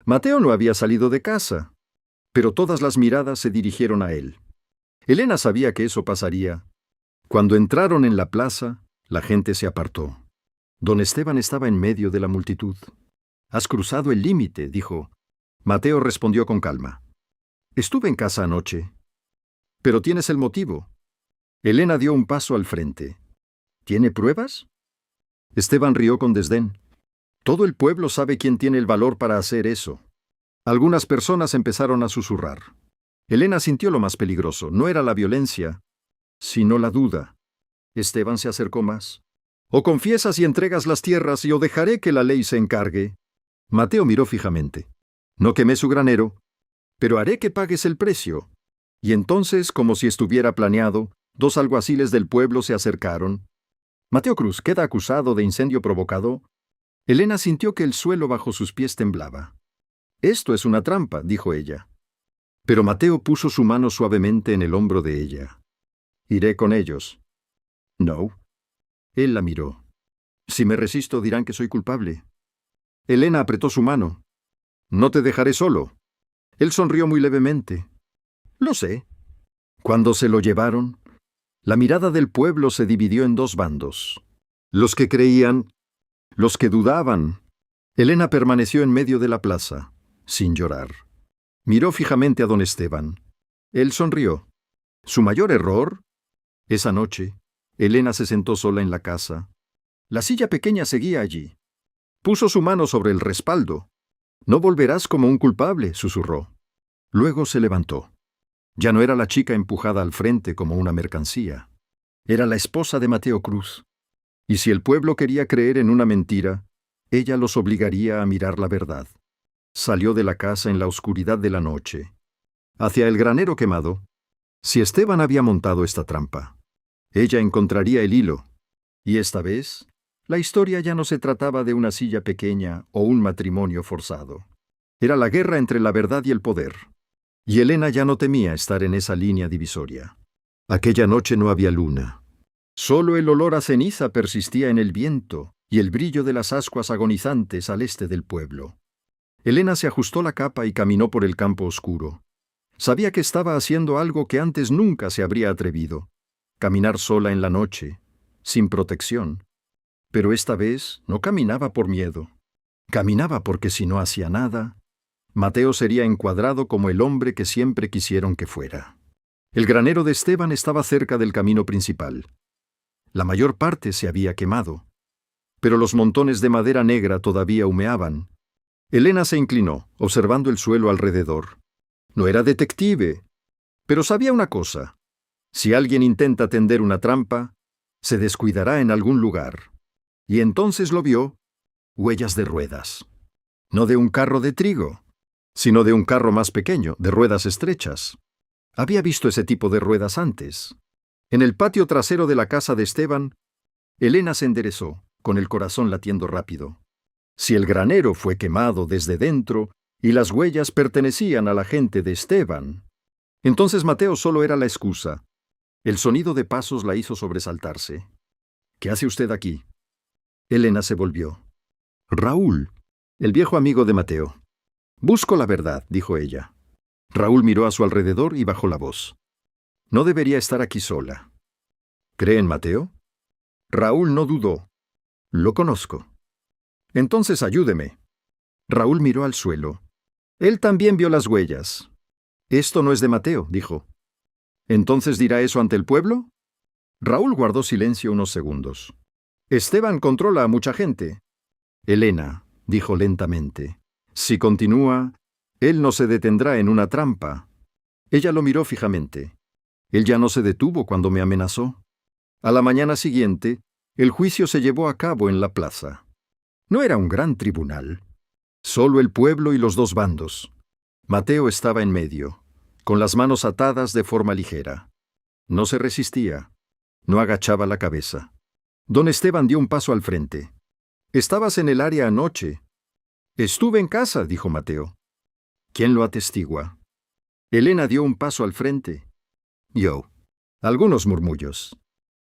Mateo no había salido de casa, pero todas las miradas se dirigieron a él. Elena sabía que eso pasaría. Cuando entraron en la plaza, la gente se apartó. Don Esteban estaba en medio de la multitud. «Has cruzado el límite», dijo. Mateo respondió con calma. «Estuve en casa anoche». «Pero tienes el motivo». Elena dio un paso al frente. «¿Tiene pruebas?» Esteban rió con desdén. «Todo el pueblo sabe quién tiene el valor para hacer eso». Algunas personas empezaron a susurrar. Elena sintió lo más peligroso. No era la violencia, sino la duda. Esteban se acercó más. «O confiesas y entregas las tierras y o dejaré que la ley se encargue». Mateo miró fijamente. «No quemé su granero, pero haré que pagues el precio». Y entonces, como si estuviera planeado, 2 alguaciles del pueblo se acercaron. «Mateo Cruz queda acusado de incendio provocado». Elena sintió que el suelo bajo sus pies temblaba. «Esto es una trampa», dijo ella. Pero Mateo puso su mano suavemente en el hombro de ella. «Iré con ellos». «No». Él la miró. «Si me resisto dirán que soy culpable». Elena apretó su mano. «No te dejaré solo». Él sonrió muy levemente. «Lo sé». Cuando se lo llevaron, la mirada del pueblo se dividió en 2 bandos. Los que creían, los que dudaban. Elena permaneció en medio de la plaza, sin llorar. Miró fijamente a don Esteban. Él sonrió. ¿Su mayor error? Esa noche, Elena se sentó sola en la casa. La silla pequeña seguía allí. Puso su mano sobre el respaldo. «No volverás como un culpable», susurró. Luego se levantó. Ya no era la chica empujada al frente como una mercancía. Era la esposa de Mateo Cruz. Y si el pueblo quería creer en una mentira, ella los obligaría a mirar la verdad. Salió de la casa en la oscuridad de la noche. hacia el granero quemado. Si Esteban había montado esta trampa, ella encontraría el hilo. Y esta vez, la historia ya no se trataba de una silla pequeña o un matrimonio forzado. Era la guerra entre la verdad y el poder. Y Elena ya no temía estar en esa línea divisoria. Aquella noche no había luna. Solo el olor a ceniza persistía en el viento y el brillo de las ascuas agonizantes al este del pueblo. Elena se ajustó la capa y caminó por el campo oscuro. Sabía que estaba haciendo algo que antes nunca se habría atrevido: caminar sola en la noche, sin protección. Pero esta vez no caminaba por miedo. Caminaba porque si no hacía nada, Mateo sería encuadrado como el hombre que siempre quisieron que fuera. El granero de Esteban estaba cerca del camino principal. La mayor parte se había quemado, pero los montones de madera negra todavía humeaban. Elena se inclinó, observando el suelo alrededor. No era detective, pero sabía una cosa: si alguien intenta tender una trampa, se descuidará en algún lugar. Y entonces lo vio: huellas de ruedas. No de un carro de trigo, sino de un carro más pequeño, de ruedas estrechas. Había visto ese tipo de ruedas antes. En el patio trasero de la casa de Esteban, Elena se enderezó, con el corazón latiendo rápido. Si el granero fue quemado desde dentro y las huellas pertenecían a la gente de Esteban, entonces Mateo solo era la excusa. El sonido de pasos la hizo sobresaltarse. ¿Qué hace usted aquí? Elena se volvió. Raúl, el viejo amigo de Mateo. Busco la verdad, dijo ella. Raúl miró a su alrededor y bajó la voz. No debería estar aquí sola. ¿Cree en Mateo? Raúl no dudó. Lo conozco. Entonces ayúdeme. Raúl miró al suelo. Él también vio las huellas. Esto no es de Mateo, dijo. ¿Entonces dirá eso ante el pueblo? Raúl guardó silencio unos segundos. Esteban controla a mucha gente. Elena, dijo lentamente, si continúa, él no se detendrá en una trampa. Ella lo miró fijamente. Él ya no se detuvo cuando me amenazó. A la mañana siguiente, el juicio se llevó a cabo en la plaza. No era un gran tribunal. Solo el pueblo y los dos bandos. Mateo estaba en medio, con las manos atadas de forma ligera. No se resistía. No agachaba la cabeza. Don Esteban dio un paso al frente. «Estabas en el área anoche». «Estuve en casa», dijo Mateo. «¿Quién lo atestigua?» Elena dio un paso al frente. «Yo». Algunos murmullos.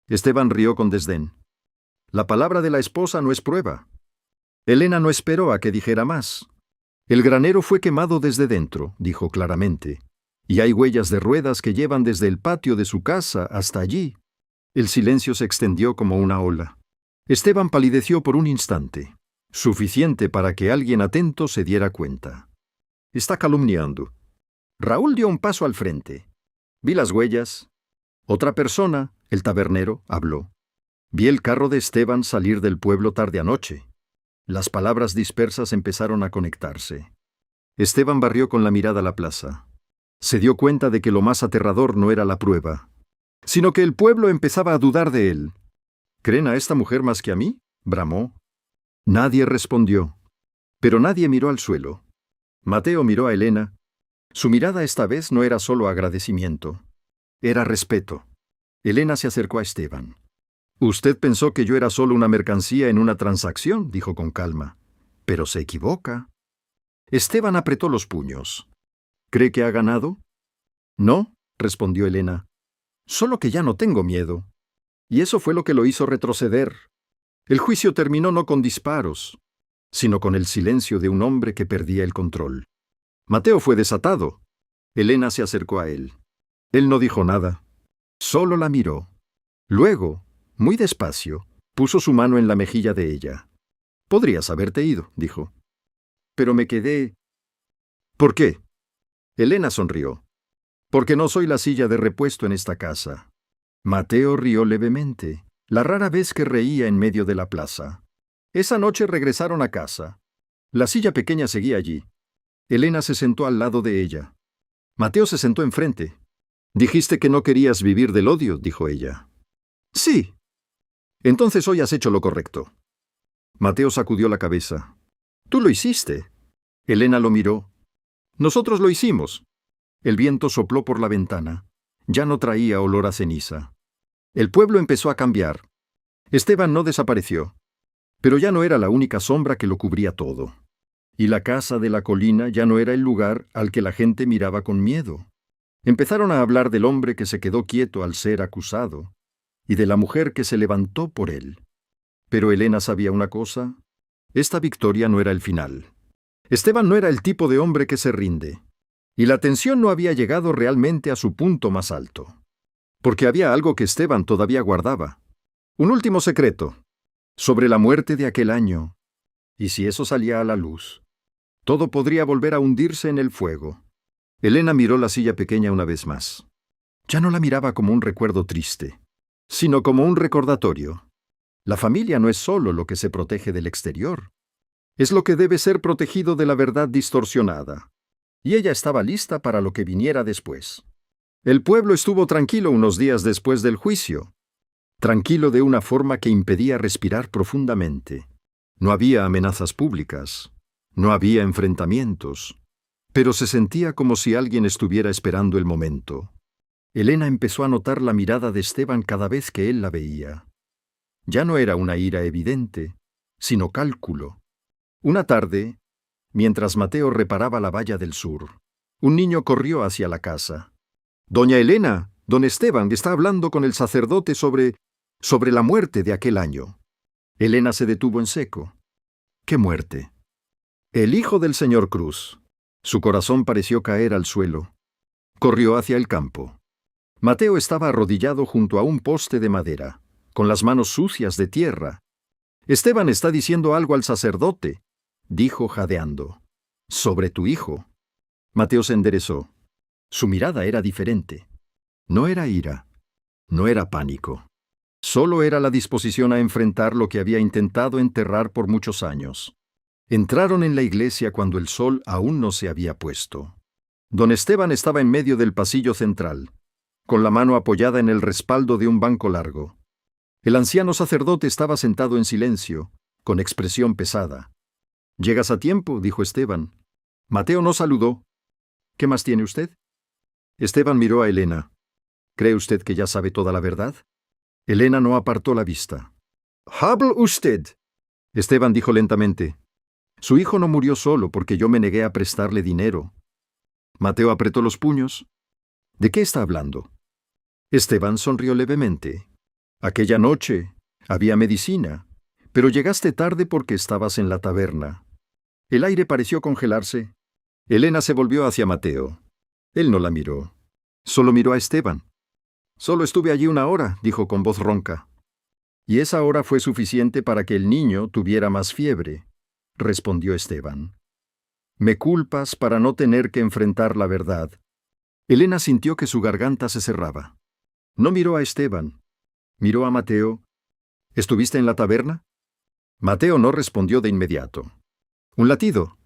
Esteban rió con desdén. «La palabra de la esposa no es prueba». Elena no esperó a que dijera más. «El granero fue quemado desde dentro», dijo claramente. «Y hay huellas de ruedas que llevan desde el patio de su casa hasta allí». El silencio se extendió como una ola. Esteban palideció por un instante, suficiente para que alguien atento se diera cuenta. «Está calumniando». Raúl dio un paso al frente. «Vi las huellas». Otra persona, el tabernero, habló. «Vi el carro de Esteban salir del pueblo tarde anoche». Las palabras dispersas empezaron a conectarse. Esteban barrió con la mirada la plaza. Se dio cuenta de que lo más aterrador no era la prueba, sino que el pueblo empezaba a dudar de él. «¿Creen a esta mujer más que a mí?», bramó. Nadie respondió, pero nadie miró al suelo. Mateo miró a Elena. Su mirada esta vez no era solo agradecimiento, era respeto. Elena se acercó a Esteban. «Usted pensó que yo era solo una mercancía en una transacción», dijo con calma. «Pero se equivoca». Esteban apretó los puños. «¿Cree que ha ganado?» «No», respondió Elena. «Solo que ya no tengo miedo». Y eso fue lo que lo hizo retroceder. El juicio terminó no con disparos, sino con el silencio de un hombre que perdía el control. Mateo fue desatado. Elena se acercó a él. Él no dijo nada, solo la miró. Luego, muy despacio, puso su mano en la mejilla de ella. «Podrías haberte ido», dijo. «Pero me quedé». «¿Por qué?» Elena sonrió. «Porque no soy la silla de repuesto en esta casa». Mateo rió levemente, la rara vez que reía en medio de la plaza. Esa noche regresaron a casa. La silla pequeña seguía allí. Elena se sentó al lado de ella. Mateo se sentó enfrente. «Dijiste que no querías vivir del odio», dijo ella. «Sí». «Entonces hoy has hecho lo correcto». Mateo sacudió la cabeza. «Tú lo hiciste». Elena lo miró. «Nosotros lo hicimos». El viento sopló por la ventana. Ya no traía olor a ceniza. El pueblo empezó a cambiar. Esteban no desapareció, pero ya no era la única sombra que lo cubría todo. Y la casa de la colina ya no era el lugar al que la gente miraba con miedo. Empezaron a hablar del hombre que se quedó quieto al ser acusado, y de la mujer que se levantó por él. Pero Elena sabía una cosa: esta victoria no era el final. Esteban no era el tipo de hombre que se rinde, y la tensión no había llegado realmente a su punto más alto. Porque había algo que Esteban todavía guardaba. Un último secreto, sobre la muerte de aquel año. Y si eso salía a la luz, todo podría volver a hundirse en el fuego. Elena miró la silla pequeña una vez más. Ya no la miraba como un recuerdo triste, sino como un recordatorio. La familia no es solo lo que se protege del exterior. Es lo que debe ser protegido de la verdad distorsionada. Y ella estaba lista para lo que viniera después. El pueblo estuvo tranquilo unos días después del juicio. Tranquilo de una forma que impedía respirar profundamente. No había amenazas públicas. No había enfrentamientos. Pero se sentía como si alguien estuviera esperando el momento. Elena empezó a notar la mirada de Esteban cada vez que él la veía. Ya no era una ira evidente, sino cálculo. Una tarde, mientras Mateo reparaba la valla del sur, un niño corrió hacia la casa. «Doña Elena, don Esteban está hablando con el sacerdote sobre la muerte de aquel año». Elena se detuvo en seco. «¿Qué muerte?» «El hijo del señor Cruz». Su corazón pareció caer al suelo. Corrió hacia el campo. Mateo estaba arrodillado junto a un poste de madera, con las manos sucias de tierra. «Esteban está diciendo algo al sacerdote», dijo jadeando. «Sobre tu hijo». Mateo se enderezó. Su mirada era diferente. No era ira. No era pánico. Solo era la disposición a enfrentar lo que había intentado enterrar por muchos años. Entraron en la iglesia cuando el sol aún no se había puesto. Don Esteban estaba en medio del pasillo central, con la mano apoyada en el respaldo de un banco largo. El anciano sacerdote estaba sentado en silencio, con expresión pesada. «¿Llegas a tiempo?», dijo Esteban. Mateo no saludó. «¿Qué más tiene usted?». Esteban miró a Elena. «¿Cree usted que ya sabe toda la verdad?». Elena no apartó la vista. «Hable usted», Esteban dijo lentamente. «Su hijo no murió solo porque yo me negué a prestarle dinero». Mateo apretó los puños. «¿De qué está hablando?». Esteban sonrió levemente. «Aquella noche había medicina, pero llegaste tarde porque estabas en la taberna». El aire pareció congelarse. Elena se volvió hacia Mateo. Él no la miró. Solo miró a Esteban. «Solo estuve allí 1 hora», dijo con voz ronca. «Y esa hora fue suficiente para que el niño tuviera más fiebre», respondió Esteban. «Me culpas para no tener que enfrentar la verdad». Elena sintió que su garganta se cerraba. No miró a Esteban. Miró a Mateo. «¿Estuviste en la taberna?». Mateo no respondió de inmediato. «¿Un latido?».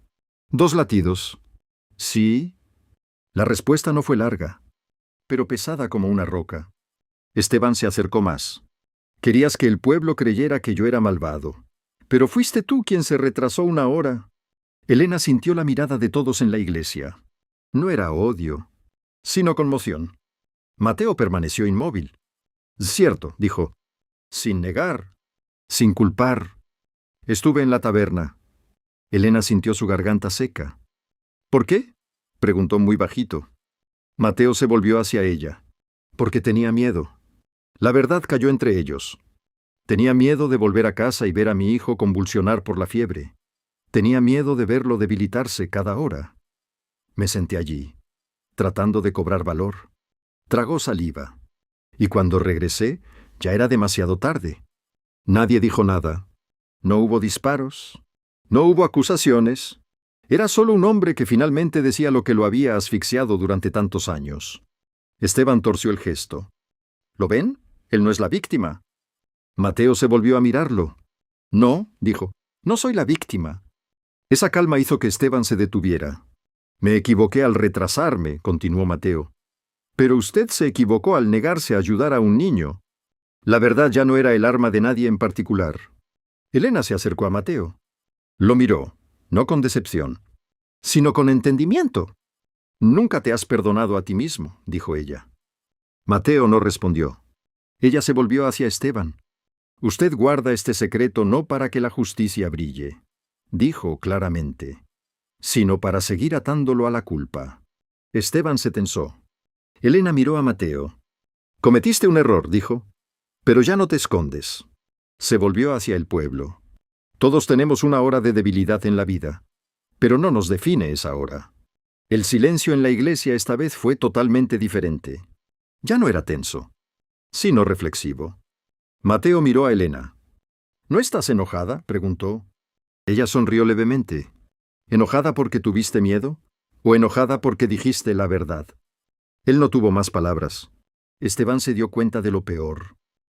«2 latidos». «Sí». La respuesta no fue larga, pero pesada como una roca. Esteban se acercó más. «Querías que el pueblo creyera que yo era malvado, pero fuiste tú quien se retrasó 1 hora». Elena sintió la mirada de todos en la iglesia. No era odio, sino conmoción. Mateo permaneció inmóvil. «Cierto», dijo, sin negar, sin culpar. «Estuve en la taberna». Elena sintió su garganta seca. «¿Por qué?», preguntó muy bajito. Mateo se volvió hacia ella. «Porque tenía miedo». La verdad cayó entre ellos. Tenía miedo de volver a casa y ver a mi hijo convulsionar por la fiebre. Tenía miedo de verlo debilitarse cada hora. Me senté allí, tratando de cobrar valor. Tragó saliva. Y cuando regresé, ya era demasiado tarde. Nadie dijo nada. No hubo disparos. No hubo acusaciones. Era solo un hombre que finalmente decía lo que lo había asfixiado durante tantos años. Esteban torció el gesto. «¿Lo ven? Él no es la víctima». Mateo se volvió a mirarlo. «No», dijo, «no soy la víctima». Esa calma hizo que Esteban se detuviera. «Me equivoqué al retrasarme», continuó Mateo. «Pero usted se equivocó al negarse a ayudar a un niño». La verdad ya no era el arma de nadie en particular. Elena se acercó a Mateo. Lo miró, no con decepción, sino con entendimiento. Nunca te has perdonado a ti mismo, dijo ella. Mateo no respondió. Ella se volvió hacia Esteban. Usted guarda este secreto no para que la justicia brille, dijo claramente, sino para seguir atándolo a la culpa. Esteban se tensó. Elena miró a Mateo. Cometiste un error, dijo, pero ya no te escondes. Se volvió hacia el pueblo. Todos tenemos una hora de debilidad en la vida, pero no nos define esa hora. El silencio en la iglesia esta vez fue totalmente diferente. Ya no era tenso, sino reflexivo. Mateo miró a Elena. ¿No estás enojada?, preguntó. Ella sonrió levemente. ¿Enojada porque tuviste miedo? ¿O enojada porque dijiste la verdad? Él no tuvo más palabras. Esteban se dio cuenta de lo peor.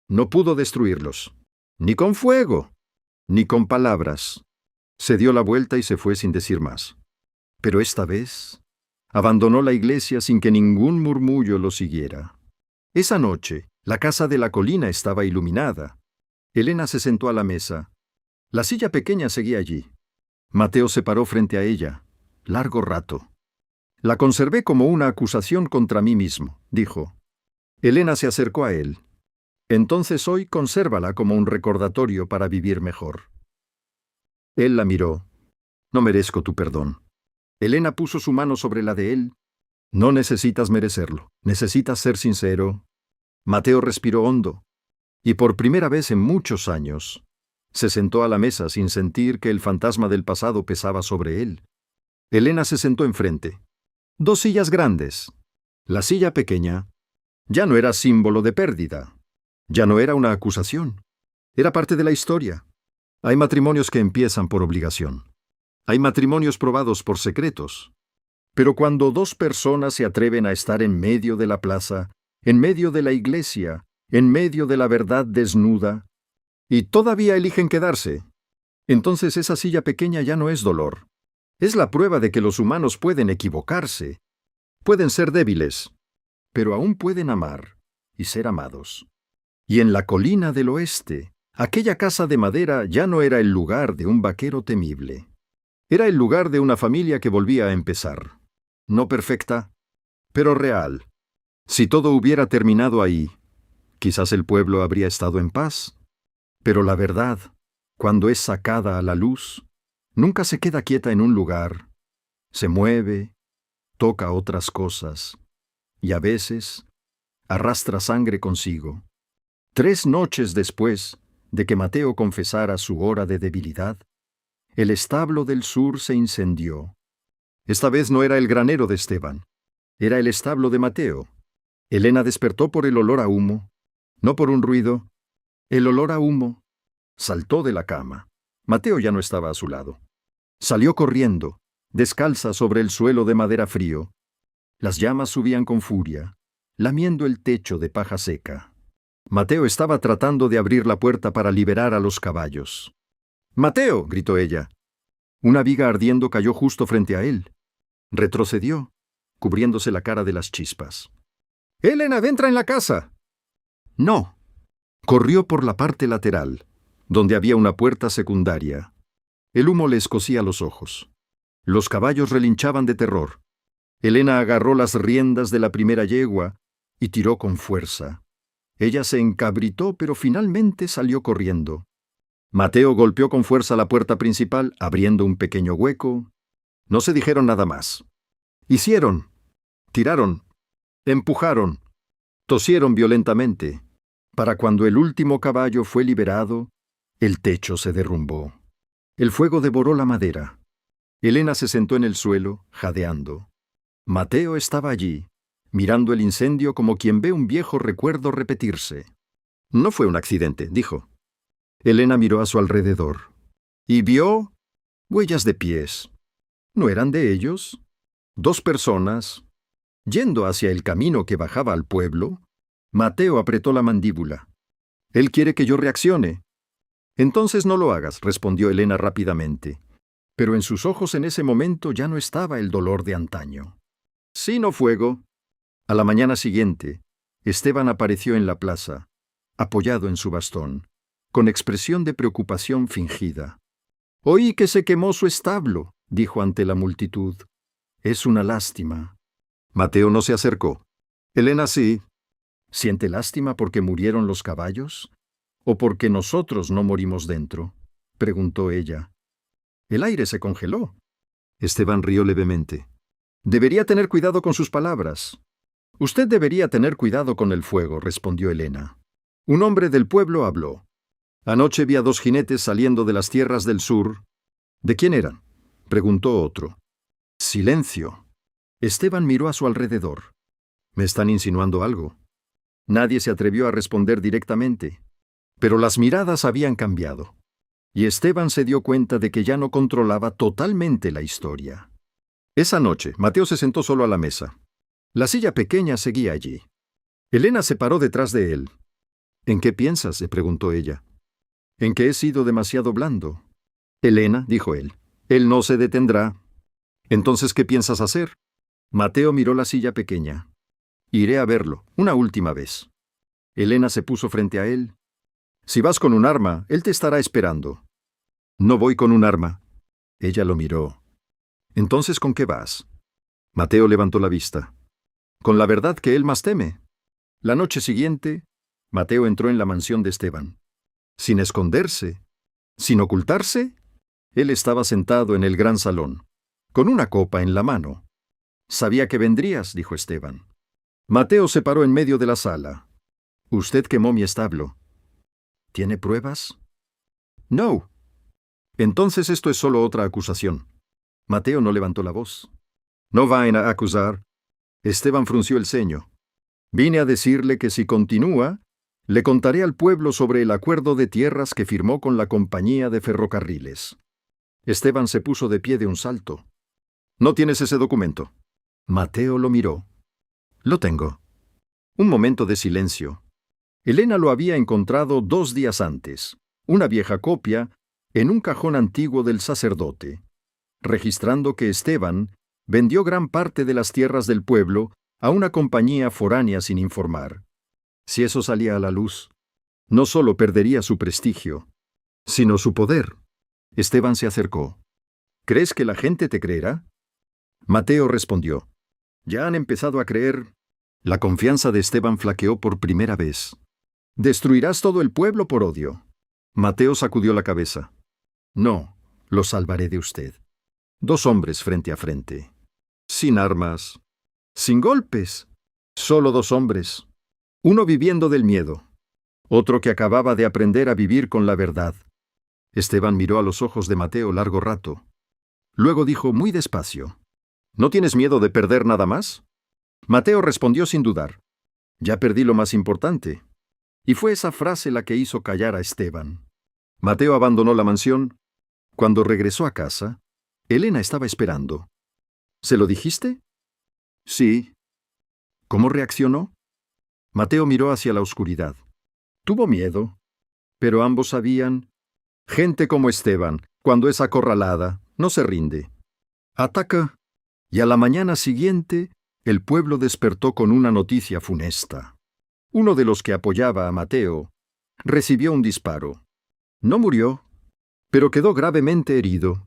No pudo destruirlos. Ni con fuego, ni con palabras. Se dio la vuelta y se fue sin decir más. Pero esta vez abandonó la iglesia sin que ningún murmullo lo siguiera. Esa noche, la casa de la colina estaba iluminada. Elena se sentó a la mesa. La silla pequeña seguía allí. Mateo se paró frente a ella, largo rato. La conservé como una acusación contra mí mismo, dijo. Elena se acercó a él. Entonces hoy consérvala como un recordatorio para vivir mejor. Él la miró. No merezco tu perdón. Elena puso su mano sobre la de él. No necesitas merecerlo. Necesitas ser sincero. Mateo respiró hondo. Y por primera vez en muchos años, se sentó a la mesa sin sentir que el fantasma del pasado pesaba sobre él. Elena se sentó enfrente. 2 sillas grandes. La silla pequeña ya no era símbolo de pérdida. Ya no era una acusación. Era parte de la historia. Hay matrimonios que empiezan por obligación. Hay matrimonios probados por secretos. Pero cuando 2 personas se atreven a estar en medio de la plaza, en medio de la iglesia, en medio de la verdad desnuda, y todavía eligen quedarse, entonces esa silla pequeña ya no es dolor. Es la prueba de que los humanos pueden equivocarse, pueden ser débiles, pero aún pueden amar y ser amados. Y en la colina del oeste, aquella casa de madera ya no era el lugar de un vaquero temible. Era el lugar de una familia que volvía a empezar. No perfecta, pero real. Si todo hubiera terminado ahí, quizás el pueblo habría estado en paz. Pero la verdad, cuando es sacada a la luz, nunca se queda quieta en un lugar. Se mueve, toca otras cosas, y a veces arrastra sangre consigo. 3 noches después de que Mateo confesara su hora de debilidad, el establo del sur se incendió. Esta vez no era el granero de Esteban, era el establo de Mateo. Elena despertó por el olor a humo, no por un ruido. El olor a humo. Saltó de la cama. Mateo ya no estaba a su lado. Salió corriendo, descalza sobre el suelo de madera frío. Las llamas subían con furia, lamiendo el techo de paja seca. Mateo estaba tratando de abrir la puerta para liberar a los caballos. ¡Mateo!, gritó ella. Una viga ardiendo cayó justo frente a él. Retrocedió, cubriéndose la cara de las chispas. —¡Elena, entra en la casa! —No. Corrió por la parte lateral, donde había una puerta secundaria. El humo le escocía los ojos. Los caballos relinchaban de terror. Elena agarró las riendas de la primera yegua y tiró con fuerza. Ella se encabritó, pero finalmente salió corriendo. Mateo golpeó con fuerza la puerta principal, abriendo un pequeño hueco. No se dijeron nada más. Hicieron, tiraron, empujaron, tosieron violentamente. Para cuando el último caballo fue liberado, el techo se derrumbó. El fuego devoró la madera. Elena se sentó en el suelo, jadeando. Mateo estaba allí, mirando el incendio como quien ve un viejo recuerdo repetirse. No fue un accidente, dijo. Elena miró a su alrededor y vio huellas de pies. ¿No eran de ellos? 2 personas. Yendo hacia el camino que bajaba al pueblo, Mateo apretó la mandíbula. Él quiere que yo reaccione. Entonces no lo hagas, respondió Elena rápidamente. Pero en sus ojos en ese momento ya no estaba el dolor de antaño. Sino fuego. A la mañana siguiente, Esteban apareció en la plaza, apoyado en su bastón, con expresión de preocupación fingida. «Oí que se quemó su establo», dijo ante la multitud. «Es una lástima. Mateo no se acercó. Elena sí. ¿Siente lástima porque murieron los caballos? ¿O porque nosotros no morimos dentro?, preguntó ella. El aire se congeló. Esteban rió levemente. Debería tener cuidado con sus palabras. Usted debería tener cuidado con el fuego, respondió Elena. Un hombre del pueblo habló. Anoche vi a 2 jinetes saliendo de las tierras del sur. ¿De quién eran?, preguntó otro. Silencio. Esteban miró a su alrededor. ¿Me están insinuando algo? Nadie se atrevió a responder directamente, pero las miradas habían cambiado, y Esteban se dio cuenta de que ya no controlaba totalmente la historia. Esa noche, Mateo se sentó solo a la mesa. La silla pequeña seguía allí. Elena se paró detrás de él. ¿En qué piensas?, le preguntó ella. En que he sido demasiado blando. Elena, dijo él no se detendrá. Entonces, ¿qué piensas hacer? Mateo miró la silla pequeña. Iré a verlo, una última vez. Elena se puso frente a él. Si vas con un arma, él te estará esperando. No voy con un arma. Ella lo miró. Entonces, ¿con qué vas? Mateo levantó la vista. Con la verdad que él más teme. La noche siguiente, Mateo entró en la mansión de Esteban. Sin esconderse, sin ocultarse, él estaba sentado en el gran salón, con una copa en la mano. Sabía que vendrías, dijo Esteban. Mateo se paró en medio de la sala. Usted quemó mi establo. ¿Tiene pruebas? No. Entonces esto es solo otra acusación. Mateo no levantó la voz. No van a acusar. Esteban frunció el ceño. Vine a decirle que si continúa, le contaré al pueblo sobre el acuerdo de tierras que firmó con la compañía de ferrocarriles. Esteban se puso de pie de un salto. ¿No tienes ese documento? Mateo lo miró. Lo tengo. Un momento de silencio. Elena lo había encontrado 2 días antes, una vieja copia, en un cajón antiguo del sacerdote, registrando que Esteban vendió gran parte de las tierras del pueblo a una compañía foránea sin informar. Si eso salía a la luz, no solo perdería su prestigio, sino su poder. Esteban se acercó. ¿Crees que la gente te creerá? Mateo respondió. Ya han empezado a creer. La confianza de Esteban flaqueó por primera vez. ¿Destruirás todo el pueblo por odio? Mateo sacudió la cabeza. No, lo salvaré de usted. 2 hombres frente a frente. Sin armas. Sin golpes. Solo 2 hombres. Uno viviendo del miedo. Otro que acababa de aprender a vivir con la verdad. Esteban miró a los ojos de Mateo largo rato. Luego dijo muy despacio. ¿No tienes miedo de perder nada más? Mateo respondió sin dudar. Ya perdí lo más importante. Y fue esa frase la que hizo callar a Esteban. Mateo abandonó la mansión. Cuando regresó a casa, Elena estaba esperando. ¿Se lo dijiste? Sí. ¿Cómo reaccionó? Mateo miró hacia la oscuridad. Tuvo miedo, pero ambos sabían. Gente como Esteban, cuando es acorralada, no se rinde. Ataca, y a la mañana siguiente, el pueblo despertó con una noticia funesta. Uno de los que apoyaba a Mateo recibió un disparo. No murió, pero quedó gravemente herido.